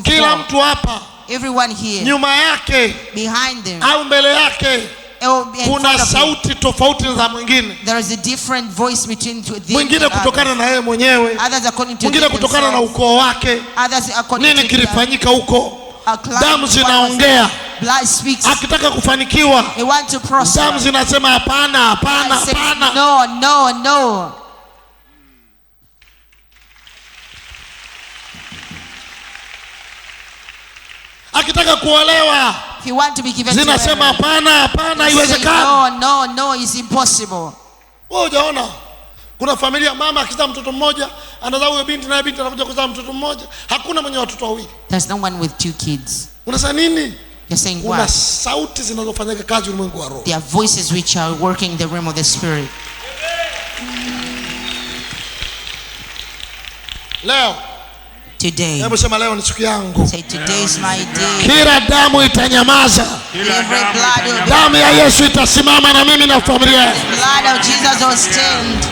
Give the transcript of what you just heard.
Kila mtu hapa, everyone here, nyuma yake, behind them, au mbele yake, kuna sauti tofauti za mwingine. There is a different voice between them. Mwingine kutokana na yeye mwenyewe, mwingine kutokana na ukoo wake. Nini kilifanyika huko? Damu zinaongea. Blood speaks. Akitaka kufanikiwa, they want to prosper. Damu zinasema hapana, hapana, hapana. No, no, no. Akitaka kuolewa, if you want to be given, zinasema hapana, hapana, haiwezekani. No, no, no, it's impossible. Wewe hujaona kuna familia mama akizaa mtoto mmoja, anazaa huyo binti na binti anakuja kuzaa mtoto mmoja, hakuna mwenye watoto wawili. There's no one with 2 kids. Unasema nini? You're saying what? Kuna sauti zinazofanya kazi ulimwengu wa roho. There are voices which are working in the realm of the spirit. Leo, today, hebu sema leo ni siku yangu. Say today is my day. Kila damu itanyamaza. Damu ya Yesu itasimama na mimi na familia. The blood of Jesus will stand.